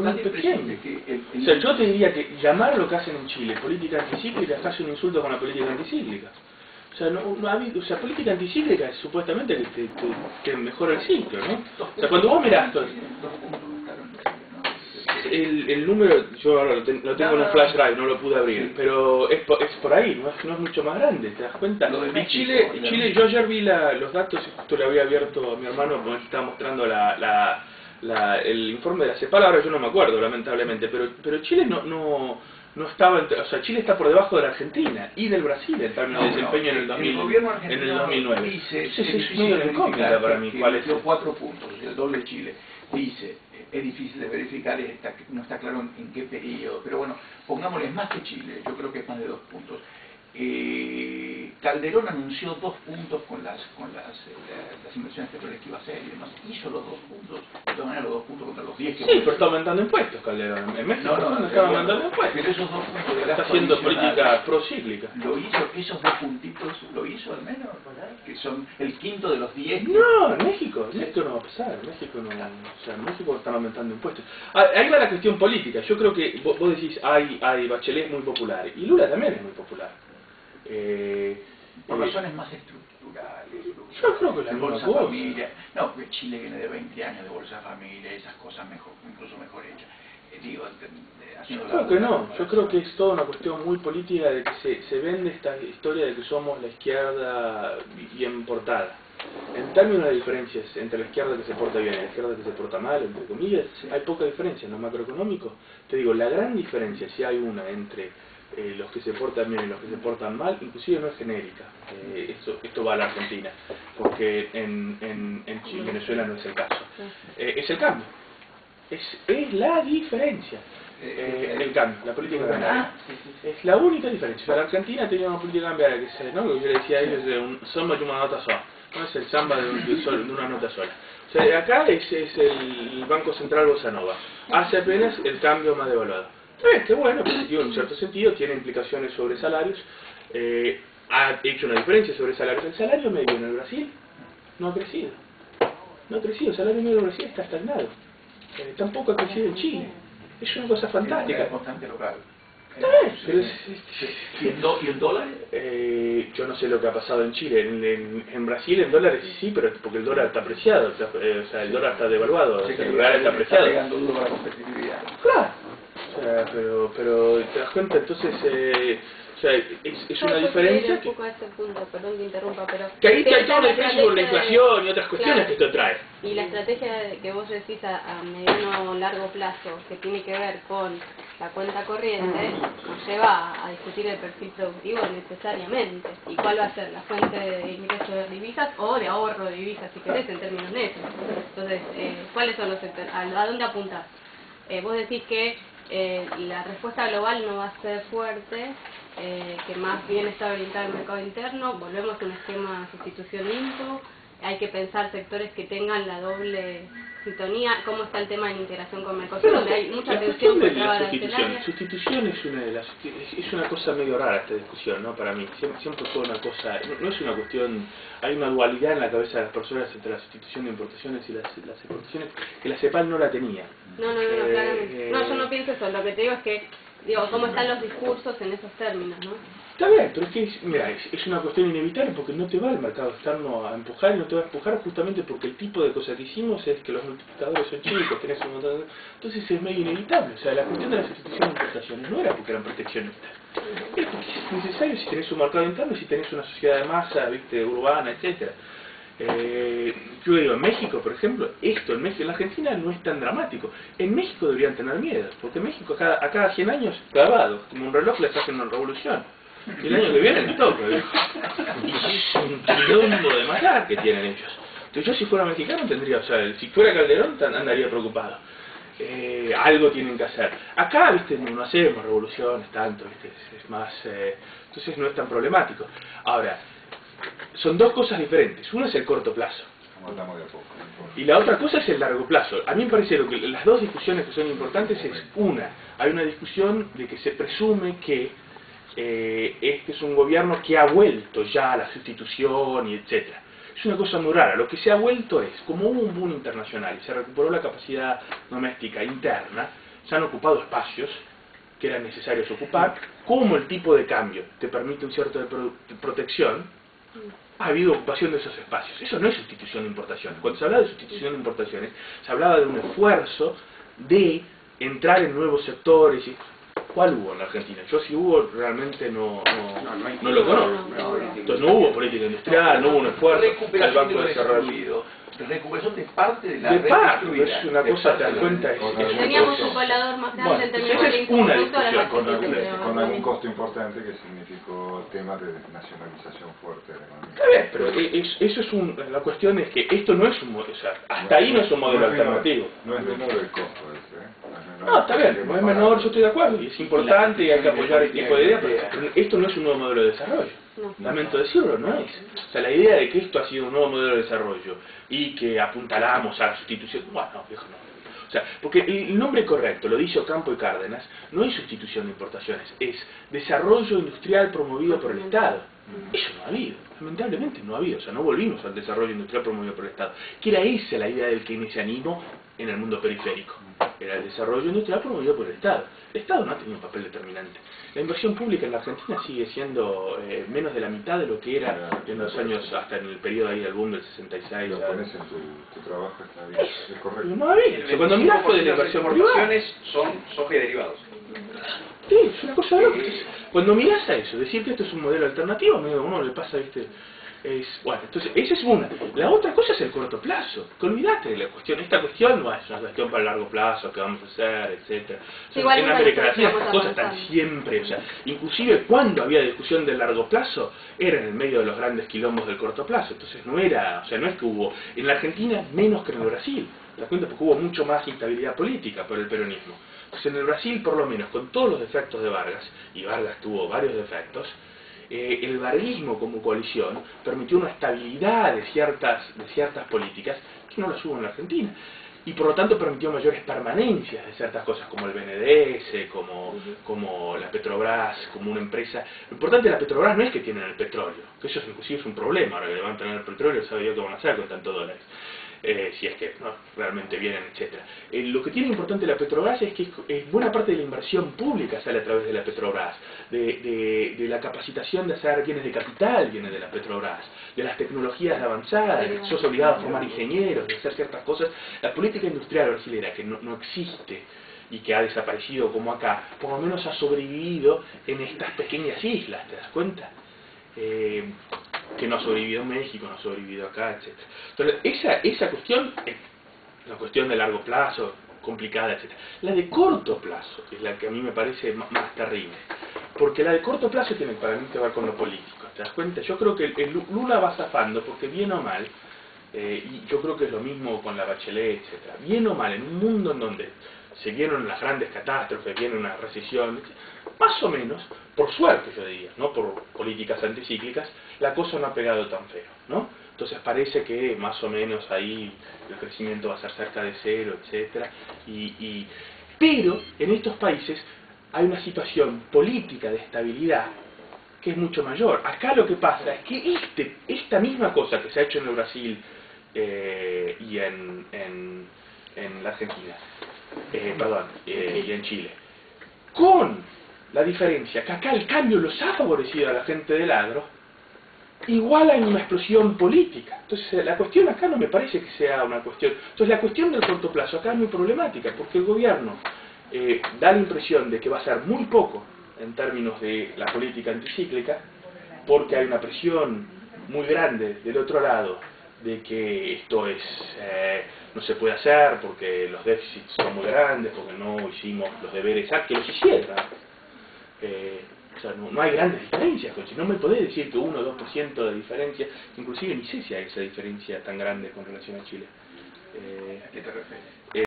muy pequeño. O sea, yo te diría que llamar lo que hacen en Chile política anticíclica es casi un insulto con la política anticíclica. O sea, o sea, política anticíclica es supuestamente que mejora el ciclo, ¿no? O sea, cuando vos mirás todo, el número, yo ahora lo tengo en un flash drive, no lo pude abrir, pero es por ahí, no es mucho más grande, ¿te das cuenta? En Chile, yo ayer vi los datos, justo le había abierto a mi hermano, porque estaba mostrando el informe de la CEPAL, ahora yo no me acuerdo, lamentablemente, pero Chile no estaba, o sea, Chile está por debajo de la Argentina y del Brasil en términos de desempeño en el 2009. Entonces es medio de incógnita para mí cuál es. 4 puntos, el doble Chile. Dice, es difícil de verificar y no está claro en qué periodo, pero bueno, pongámosle más que Chile, yo creo que es más de 2 puntos. Calderón anunció 2 puntos con las inversiones petroleras que iba a hacer y demás. Hizo los 2 puntos, de todas maneras los 2 puntos contra los 10 que... Sí, pero está aumentando impuestos Calderón. En México no está aumentando impuestos. Pero esos 2 puntos de está haciendo política procíclica. Lo hizo, esos 2 puntitos, lo hizo al menos, que son el quinto de los 10. No, en México no va a pasar. En México no, o sea, en México están aumentando impuestos. Ahí va la cuestión política. Yo creo que vos decís, Bachelet es muy popular, y Lula también es muy popular. Por razones más estructurales. Yo creo que la Bolsa Familia. No, porque Chile viene de 20 años de Bolsa Familia, esas cosas mejor, incluso mejor hechas. Yo creo que no, yo creo que es toda una cuestión muy política de que se vende esta historia de que somos la izquierda bien portada. En términos de diferencias entre la izquierda que se porta bien y la izquierda que se porta mal, entre comillas, hay poca diferencia en lo macroeconómico. Te digo, la gran diferencia, si hay una entre los que se portan bien y los que se portan mal, inclusive no es genérica. Esto va a la Argentina, porque en Chile, Venezuela no es el caso. Es el cambio. Es la diferencia. El cambio, la política cambiaria. Es la única diferencia. La Argentina tenía una política cambiaria que ¿no? Yo le decía a ellos de un samba de una nota sola. No es el samba de una nota sola. O sea, acá es el Banco Central Bossa Nova. Hace apenas el cambio más devaluado. Qué bueno, positivo en un cierto sentido, tiene implicaciones sobre salarios, ha hecho una diferencia sobre salarios. El salario medio en el Brasil no ha crecido. El salario medio en Brasil está estagnado. Tampoco ha crecido en Chile. Es una cosa fantástica. Es constante local. Pero ¿Y el dólar? Yo no sé lo que ha pasado en Chile. En Brasil en dólares sí, pero porque el dólar está apreciado. O sea, el dólar está devaluado. Sí, el dólar está apreciado. Está pegando duro para la competitividad. Claro. O sea, pero te das cuenta, entonces, o sea, es una diferencia un poco a este punto, perdón que interrumpa, pero... Que ahí hay toda una diferencia con la inflación y otras cuestiones que esto trae. Y la estrategia que vos decís a mediano o largo plazo, que tiene que ver con la cuenta corriente, nos lleva a discutir el perfil productivo necesariamente. ¿Y cuál va a ser la fuente de ingreso de divisas o de ahorro de divisas, si querés, en términos netos? Entonces, ¿cuáles son los sectores? ¿A dónde apuntás? Vos decís que la respuesta global no va a ser fuerte, que más bien está orientada al mercado interno, volvemos a un esquema sustitución-impo, hay que pensar sectores que tengan la doble sintonía, cómo está el tema de la integración con Mercosur, donde hay mucha tensión de contra la arancelaria. sustitución es una cosa medio rara esta discusión, ¿no? Para mí, siempre fue una cosa, no es una cuestión, hay una dualidad en la cabeza de las personas entre la sustitución de importaciones y las exportaciones, que la CEPAL no la tenía. No, claramente. No, yo no pienso eso, lo que te digo es que, cómo están los discursos en esos términos, ¿no? Está bien, pero es que mira, es una cuestión inevitable porque no te va el mercado externo a empujar, y no te va a empujar justamente porque el tipo de cosa que hicimos es que los multiplicadores son chicos, tenés un montón de... Entonces es medio inevitable. O sea, la cuestión de la sustitución de importaciones no era porque eran proteccionistas, era porque es necesario si tenés un mercado interno y si tenés una sociedad de masa, viste, urbana, etcétera. Yo digo, en México, por ejemplo, en la Argentina no es tan dramático. En México deberían tener miedo, porque en México a cada 100 años, clavado, como un reloj, le está haciendo una revolución. Y el año que viene me toca, y es un quilombo de matar que tienen ellos. Entonces yo si fuera mexicano tendría, o sea, si fuera Calderón andaría preocupado. Algo tienen que hacer. Acá, viste, no hacemos revoluciones tanto, viste, es más, entonces no es tan problemático. Ahora, son dos cosas diferentes. Una es el corto plazo. Y la otra cosa es el largo plazo. A mí me parece que las dos discusiones que son importantes es, hay una discusión de que se presume que este es un gobierno que ha vuelto ya a la sustitución y etcétera. Es una cosa muy rara. Lo que se ha vuelto es, como hubo un boom internacional y se recuperó la capacidad doméstica interna, se han ocupado espacios que eran necesarios ocupar, como el tipo de cambio te permite un cierto de protección, ha habido ocupación de esos espacios. Eso no es sustitución de importaciones. Cuando se hablaba de sustitución de importaciones, se hablaba de un esfuerzo de entrar en nuevos sectores. ¿Cuál hubo en la Argentina? Yo si hubo, realmente no lo conozco. Entonces no hubo política industrial, no hubo un esfuerzo. Recuperación Banco de lo de Desarrollo. destruido. Recuperación de parte de la De red parte, destruida. es una cosa, te das cuenta. Teníamos un colador más grande Bueno, en términos esa de es una producto, ahora discusión más con, chiquito, con pero algún costo importante que significó temas de nacionalización fuerte de la economía. Está bien, pero eso es la cuestión es que esto no es un modelo, o sea, hasta ahí no es un modelo alternativo. No es menor el costo ese, ¿eh? No, está bien, no es menor, yo estoy de acuerdo, y es importante y hay que apoyar este tipo de ideas, pero esto no es un nuevo modelo de desarrollo. No. Lamento decirlo, no es. O sea, la idea de que esto ha sido un nuevo modelo de desarrollo y que apuntalamos a la sustitución, bueno, viejo, no. O sea, porque el nombre correcto, lo dice Ocampo y Cárdenas, no es sustitución de importaciones, es desarrollo industrial promovido por el Estado. Eso no ha habido, lamentablemente no ha habido, o sea, no volvimos al desarrollo industrial promovido por el Estado. Que era esa la idea del keynesianismo en el mundo periférico. Era el desarrollo industrial promovido por el Estado. El Estado no ha tenido un papel determinante. La inversión pública en la Argentina sigue siendo menos de la mitad de lo que era en los años, hasta en el periodo ahí del boom del 66. Lo pones en tu trabajo, está bien, es correcto. No ha habido. O sea, cuando mirás fue de la inversión privada. son soja y derivados. Sí, es una cosa de loco. Cuando mirás a eso, decir que esto es un modelo alternativo, a uno le pasa, ¿viste? Bueno, entonces, esa es una. La otra cosa es el corto plazo. Que olvidate de la cuestión. Esta cuestión no es una cuestión para el largo plazo, que vamos a hacer, etcétera. O sea, Igual en nunca América nos Latina estamos estas cosas están avanzando. siempre, o sea, inclusive cuando había discusión del largo plazo, era en el medio de los grandes quilombos del corto plazo. Entonces no era, o sea, no es que hubo, en la Argentina menos que en el Brasil. ¿Te das cuenta? Porque hubo mucho más instabilidad política por el peronismo. Entonces en el Brasil, por lo menos, con todos los defectos de Vargas, y Vargas tuvo varios defectos, el varguismo como coalición permitió una estabilidad de ciertas políticas que no las hubo en la Argentina. Y por lo tanto permitió mayores permanencias de ciertas cosas como el BNDES, como la Petrobras, como una empresa. Lo importante de la Petrobras no es que tienen el petróleo, que eso inclusive es un problema, ahora que le van a tener el petróleo, sabe Dios qué van a hacer con tantos dólares. Si es que no, realmente vienen, etcétera. Lo que tiene importante la Petrobras es que buena parte de la inversión pública sale a través de la Petrobras, de la capacitación de hacer bienes de capital viene de la Petrobras, de las tecnologías avanzadas, de que sos obligado a formar ingenieros, de hacer ciertas cosas. La política industrial brasileña, que no existe y que ha desaparecido como acá, por lo menos ha sobrevivido en estas pequeñas islas, ¿te das cuenta? Que no ha sobrevivido en México, no ha sobrevivido acá, etc. Entonces, esa cuestión es la cuestión de largo plazo, complicada, etc. La de corto plazo es la que a mí me parece más terrible, porque la de corto plazo tiene para mí que ver con lo político, ¿te das cuenta? Yo creo que el Lula va zafando, porque bien o mal, y yo creo que es lo mismo con la Bachelet, etc. Bien o mal, en un mundo en donde se vieron las grandes catástrofes, viene una recesión, etc., más o menos, por suerte yo diría, no por políticas anticíclicas, la cosa no ha pegado tan feo, ¿no? Entonces parece que más o menos ahí el crecimiento va a ser cerca de cero, etcétera. Pero en estos países hay una situación política de estabilidad que es mucho mayor. Acá lo que pasa es que esta misma cosa que se ha hecho en el Brasil y en la Argentina, y en Chile, con la diferencia que acá el cambio los ha favorecido a la gente del agro, igual hay una explosión política. Entonces la cuestión acá no me parece que sea una cuestión. Entonces la cuestión del corto plazo acá es muy problemática, porque el gobierno da la impresión de que va a ser muy poco en términos de la política anticíclica, porque hay una presión muy grande del otro lado de que esto no se puede hacer porque los déficits son muy grandes, porque no hicimos los deberes, que los hicieran. O sea, no hay grandes diferencias, si no me podés decir que 1 o 2% de diferencia, inclusive ni sé si hay esa diferencia tan grande con relación a Chile. ¿A qué te refieres?